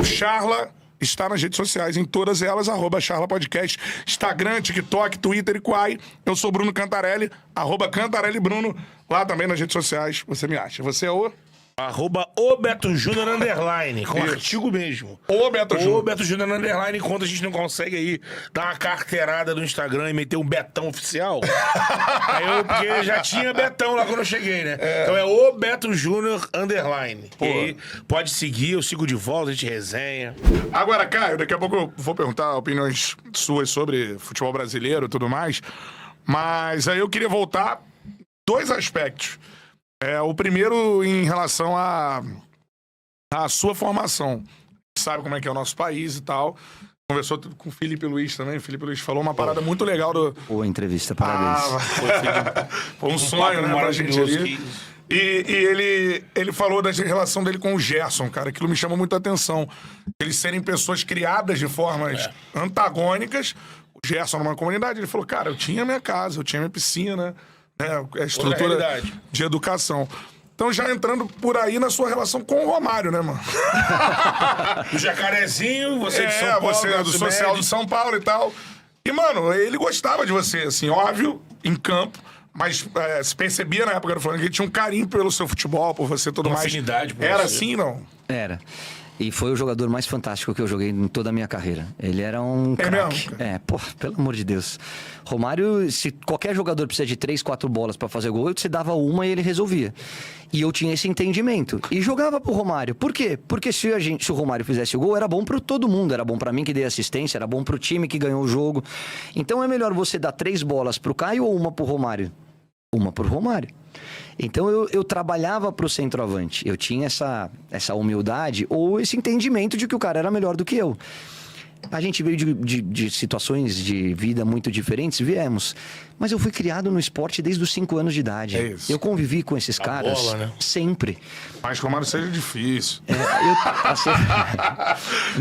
O Charla está nas redes sociais, em todas elas, @Charla Podcast, Instagram, TikTok, Twitter e Quai. Eu sou Bruno Cantarelli, @Cantarelli Bruno, lá também nas redes sociais, você me acha. Você é o... @OBetoJúnior _, com artigo mesmo. O Beto Júnior. OBetoJúnior _, enquanto a gente não consegue aí dar uma carteirada no Instagram e meter um Betão oficial. Porque já tinha Betão lá quando eu cheguei, né? Então é OBetoJúnior _. E aí pode seguir, eu sigo de volta, a gente resenha. Agora, Caio, daqui a pouco eu vou perguntar opiniões suas sobre futebol brasileiro e tudo mais, mas aí eu queria voltar dois aspectos. O primeiro em relação à sua formação. Sabe como é que é o nosso país e tal. Conversou com o Felipe Luiz também. O Felipe Luiz falou uma parada muito legal do... Boa entrevista, parabéns. Foi um sonho, né, pra gente ali. E ele falou da relação dele com o Gerson, cara. Aquilo me chamou muita atenção. Eles serem pessoas criadas de formas antagônicas. O Gerson, numa comunidade, ele falou, cara, eu tinha minha casa, eu tinha minha piscina... a estrutura de educação. Então, já entrando por aí na sua relação com o Romário, né, mano? O Jacarezinho, você de São Paulo. Você é do social de São Paulo e tal. E, mano, ele gostava de você, assim, óbvio, em campo, mas se percebia na época do Flamengo que ele tinha um carinho pelo seu futebol, por você e tudo mais. Afinidade por Era você. assim, não? Era. E foi o jogador mais fantástico que eu joguei em toda a minha carreira. Ele era um craque. Pelo amor de Deus. Romário, se qualquer jogador precisa de 3, 4 bolas pra fazer gol, você dava uma e ele resolvia. E eu tinha esse entendimento. E jogava pro Romário. Por quê? Porque se o Romário fizesse o gol, era bom pra todo mundo. Era bom pra mim que dei assistência, era bom pro time que ganhou o jogo. Então é melhor você dar 3 bolas pro Caio ou uma pro Romário? Uma pro Romário. Então eu trabalhava pro centroavante. Eu tinha essa humildade ou esse entendimento de que o cara era melhor do que eu. A gente veio de situações de vida muito diferentes, viemos. Mas eu fui criado no esporte desde os 5 anos de idade. É isso. Eu convivi com esses caras bola, né? sempre. Mas que o Romário seja difícil.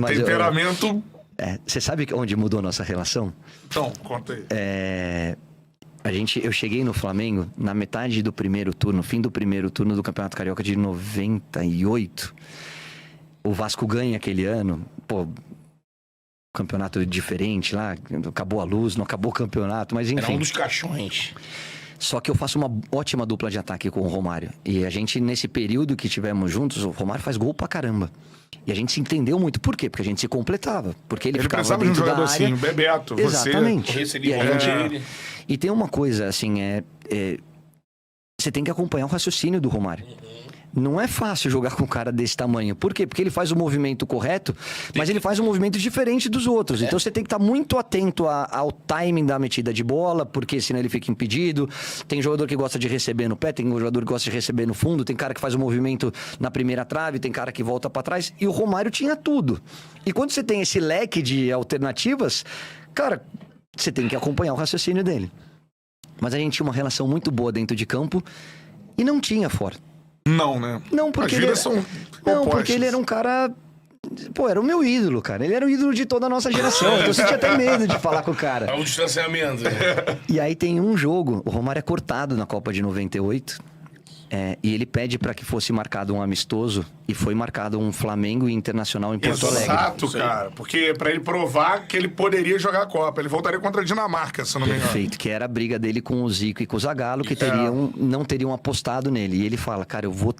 Temperamento... Você sabe onde mudou nossa relação? Então, conta aí. Eu cheguei no Flamengo na metade do primeiro turno, fim do primeiro turno do Campeonato Carioca de 98. O Vasco ganha aquele ano, campeonato diferente lá, acabou a luz, não acabou o campeonato, mas enfim. Era um dos caixões. Só que eu faço uma ótima dupla de ataque com o Romário. E a gente, nesse período que tivemos juntos, o Romário faz gol pra caramba. E a gente se entendeu muito. Por quê? Porque a gente se completava. Porque ele ficava precisava de um dentro da jogador área. assim, Bebeto, Exatamente. Você... E tem uma coisa, assim, você tem que acompanhar o raciocínio do Romário. Não é fácil jogar com um cara desse tamanho. Por quê? Porque ele faz o movimento correto, mas ele faz um movimento diferente dos outros. Então você tem que estar muito atento ao timing da metida de bola, porque senão ele fica impedido. Tem jogador que gosta de receber no pé, tem jogador que gosta de receber no fundo, tem cara que faz o movimento na primeira trave, tem cara que volta pra trás. E o Romário tinha tudo. E quando você tem esse leque de alternativas, cara, você tem que acompanhar o raciocínio dele. Mas a gente tinha uma relação muito boa dentro de campo e não tinha fora. Não, né? Não, porque as vidas são não, opostas. porque ele era um cara... era o meu ídolo, cara. Ele era o ídolo de toda a nossa geração. Então eu sentia até medo de falar com o cara. É um distanciamento. E aí tem um jogo, o Romário é cortado na Copa de 98. E ele pede para que fosse marcado um amistoso e foi marcado um Flamengo e Internacional em Porto Alegre. Exato, cara. Porque para ele provar que ele poderia jogar a Copa, ele voltaria contra a Dinamarca, se eu não me engano. Perfeito, que era a briga dele com o Zico e com o Zagallo, que não teriam apostado nele. E ele fala, cara, eu vou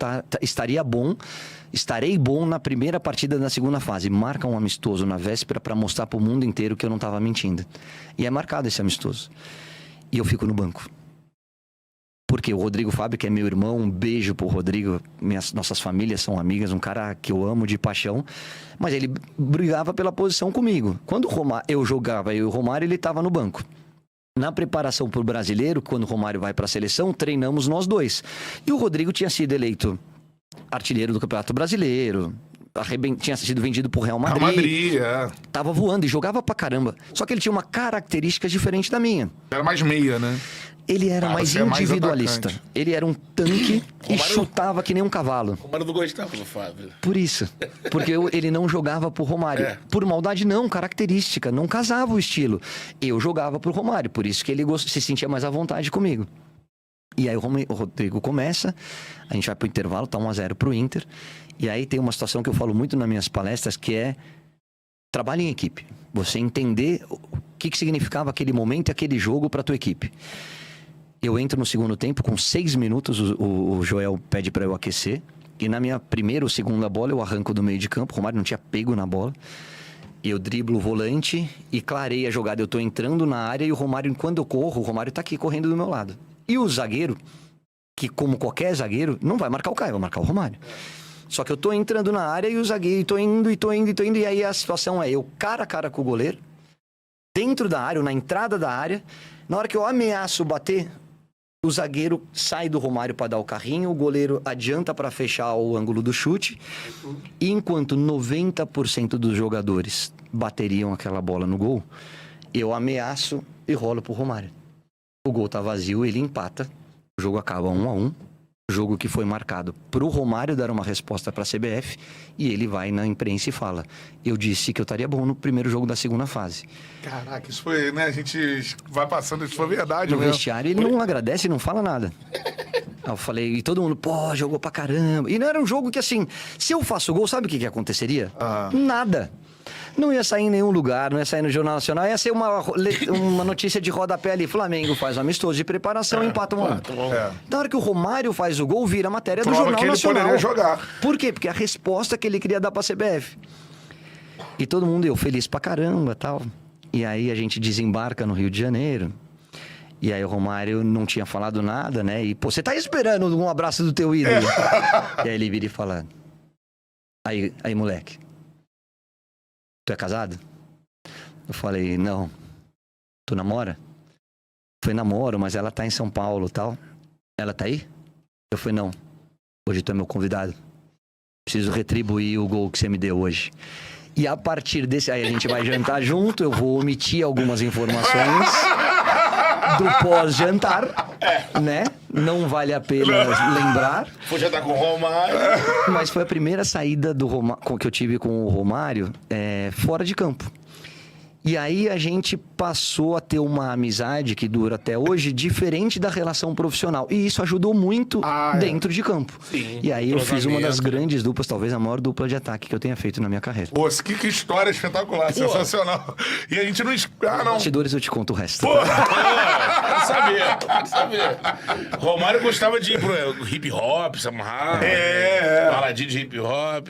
estarei bom na primeira partida da segunda fase. Marca um amistoso na véspera para mostrar pro mundo inteiro que eu não tava mentindo. E é marcado esse amistoso. E eu fico no banco. Porque o Rodrigo Fábio, que é meu irmão, um beijo pro Rodrigo, nossas famílias são amigas, um cara que eu amo de paixão, mas ele brigava pela posição comigo. Quando eu jogava e o Romário, ele estava no banco. Na preparação pro Brasileiro, quando o Romário vai para a seleção, treinamos nós dois. E o Rodrigo tinha sido eleito artilheiro do Campeonato Brasileiro, tinha sido vendido pro Real Madrid. Tava voando e jogava pra caramba. Só que ele tinha uma característica diferente da minha. Era mais meia, né? Ele era mais individualista. Mais ele era um tanque e chutava que nem um cavalo. O Romário não gostava do Fábio. Por isso. Porque ele não jogava pro Romário. Por maldade não, característica. Não casava o estilo. Eu jogava pro Romário. Por isso que ele se sentia mais à vontade comigo. E aí o Rodrigo começa, a gente vai pro intervalo, tá 1-0 pro Inter. E aí tem uma situação que eu falo muito nas minhas palestras, que é trabalho em equipe. Você entender o que significava aquele momento e aquele jogo pra tua equipe. Eu entro no segundo tempo, com 6 minutos o Joel pede pra eu aquecer. E na minha primeira ou segunda bola eu arranco do meio de campo, o Romário não tinha pego na bola. Eu driblo o volante e clarei a jogada. Eu tô entrando na área e o Romário, quando eu corro, o Romário tá aqui correndo do meu lado. E o zagueiro, que como qualquer zagueiro, não vai marcar o Caio, vai marcar o Romário. Só que eu tô entrando na área e o zagueiro, tô indo, e aí a situação é eu cara a cara com o goleiro, dentro da área, ou na entrada da área. Na hora que eu ameaço bater, o zagueiro sai do Romário para dar o carrinho, o goleiro adianta para fechar o ângulo do chute, e enquanto 90% dos jogadores bateriam aquela bola no gol, eu ameaço e rolo pro Romário. O gol tá vazio, ele empata, o jogo acaba 1-1, jogo que foi marcado pro Romário dar uma resposta pra CBF, e ele vai na imprensa e fala: eu disse que eu estaria bom no primeiro jogo da segunda fase. Caraca, isso foi, né? A gente vai passando, isso foi verdade no mesmo. Vestiário ele não agradece e não fala nada. Eu falei, e todo mundo, pô, jogou pra caramba. E não era um jogo que, assim, se eu faço gol, sabe o que aconteceria? Nada. Não ia sair em nenhum lugar, não ia sair no Jornal Nacional, ia ser uma notícia de rodapé ali. Flamengo faz um amistoso de preparação e empata 1-1. Na hora que o Romário faz o gol, vira matéria do Jornal Nacional. Poderia jogar. Por quê? Porque a resposta que ele queria dar pra CBF. E todo mundo, eu feliz pra caramba, tal. E aí a gente desembarca no Rio de Janeiro. E aí o Romário não tinha falado nada, né? E, pô, você tá esperando um abraço do teu ídolo. E aí ele vira e fala: aí, moleque, tu é casado? Eu falei, não. Tu namora? Eu falei, namoro, mas ela tá em São Paulo e tal. Ela tá aí? Eu falei, não. Hoje tu é meu convidado. Preciso retribuir o gol que você me deu hoje. E a partir desse... Aí a gente vai jantar junto, eu vou omitir algumas informações do pós-jantar, né? Não vale a pena lembrar. Foi jantar com o Romário. Mas foi a primeira saída que eu tive com o Romário fora de campo. E aí a gente passou a ter uma amizade que dura até hoje, diferente da relação profissional. E isso ajudou muito dentro de campo. Sim, e aí eu fiz uma das grandes duplas, talvez a maior dupla de ataque que eu tenha feito na minha carreira. Pô, que história espetacular, sensacional. E a gente não... não. Bastidores eu te conto o resto. Pô, quero saber. Romário gostava de ir pro hip hop, Samarra. Baladinho de hip hop.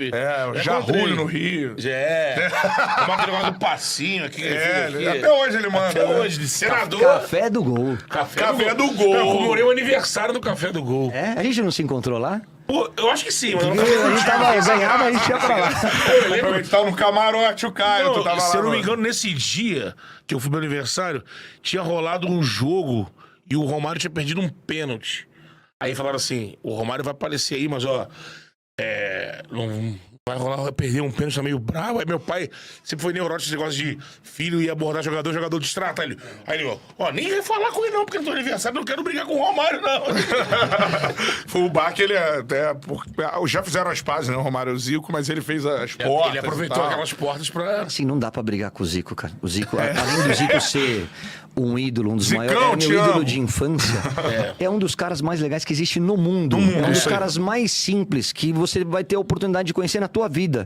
Já Rulho no Rio. Como aquele negócio do passinho aqui. Até hoje ele manda. Até hoje, de senador. Café do Gol. Café do Gol. Eu comemorei o aniversário do Café do Gol. A gente não se encontrou lá? Pô, eu acho que sim, mas a gente ganhava, a gente ia pra lá. Eu lembro que a gente tava no camarote, o Caio, tu tava se lá. Eu não me engano, nesse dia que eu fui pro meu aniversário, tinha rolado um jogo e o Romário tinha perdido um pênalti. Aí falaram assim, o Romário vai aparecer aí, mas ó, não vai rolar, vai perder um pênalti, tá meio bravo. Aí meu pai sempre foi neurótico, esse negócio de filho ir abordar jogador distrata. Aí ele, ó, nem vai falar com ele não, porque no teu aniversário não quero brigar com o Romário, não. Foi o bar que ele já fizeram as pazes, né, o Romário e o Zico, mas ele fez as portas. Ele aproveitou aquelas portas pra... Assim, não dá pra brigar com o Zico, cara. O Zico, além do Zico ser um ídolo, um dos Zicão, maiores, meu ídolo amo. de infância, é um dos caras mais legais que existe no mundo. É um dos caras mais simples que você vai ter a oportunidade de conhecer na tua vida.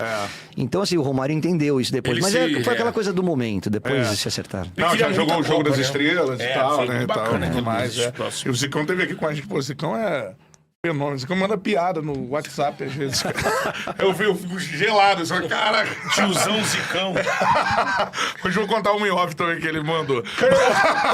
Então, assim, o Romário entendeu isso depois. Mas foi aquela coisa do momento, depois se acertaram. Não, já jogou o Jogo das Estrelas e tal, foi né? bacana, Mas, E o Zicão teve aqui com a gente. Pô, o Zicão é fenômeno. O Zicão manda piada no WhatsApp às vezes. Eu fico gelado. Só, cara, tiozão Zicão. Hoje eu vou contar uma em off também que ele mandou.